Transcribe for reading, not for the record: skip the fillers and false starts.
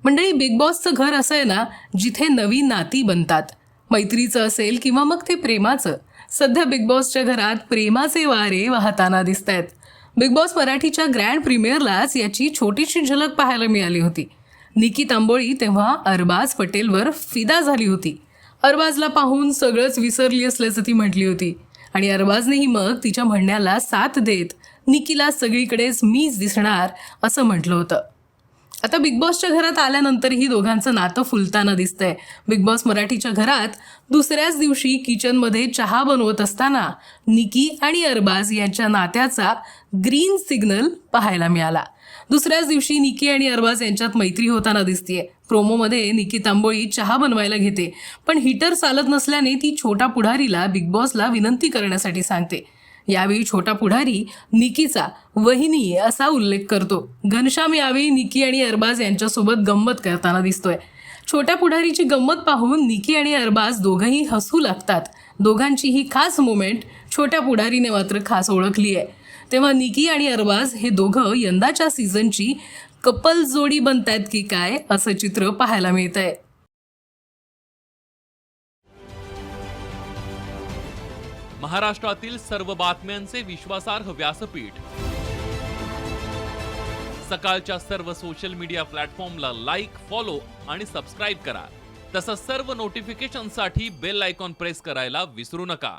मंडळी, बिग बॉसचं घर असं आहे ना, जिथे नवी नाती बनतात. मैत्रीचं असेल किंवा मग ते प्रेमाचं. सध्या बिग बॉसच्या घरात प्रेमाचे वारे वाहताना दिसत आहेत. बिग बॉस मराठीच्या ग्रँड प्रीमियरलाच याची छोटीशी झलक पाहायला मिळाली होती. निकी तांबोळी तेव्हा अरबाज पटेलवर फिदा झाली होती. अरबाजला पाहून सगळंच विसरली असल्याचं ती म्हटली होती. आणि अरबाजनेही मग तिच्या म्हणण्याला साथ देत निकीला सगळीकडेच मीच दिसणार असं म्हटलं होतं. आता बिग बॉसच्या घरात आल्यानंतरही दोघांचं नातं फुलताना दिसतंय. बिग बॉस मराठीच्या घरात दुसऱ्याच दिवशी किचनमध्ये चहा बनवत असताना निकी आणि अरबाज यांच्या नात्याचा ग्रीन सिग्नल पाहायला मिळाला. दुसऱ्याच दिवशी निकी आणि अरबाज यांच्यात मैत्री होताना दिसतीये. प्रोमोमध्ये निकी तांबोळी चहा बनवायला घेते, पण हीटर चालत नसल्याने ती छोटा पुढारीला बिग बॉसला विनंती करण्यासाठी सांगते. यावेळी छोटा पुढारी निकीचा वहिनी असा उल्लेख करतो. घनश्याम यावेळी निकी आणि अरबाज यांच्यासोबत गंमत करताना दिसतोय. छोट्या पुढारीची गंमत पाहून निकी आणि अरबाज दोघंही हसू लागतात. दोघांची ही खास मोमेंट छोट्या पुढारीने मात्र खास ओळखली आहे. तेव्हा निकी आणि अरबाज हे दोघं यंदाच्या सीझनची कपल जोडी बनतायत की काय असं चित्र पाहायला मिळतंय. महाराष्ट्रातील सर्व बातम्यांचे विश्वासार्ह व्यासपीठ. सकाळच्या सर्व सोशल मीडिया प्लॅटफॉर्मला लाईक, फॉलो आणि सबस्क्राईब करा. तसंच सर्व नोटिफिकेशनसाठी बेल आयकॉन प्रेस करायला विसरू नका.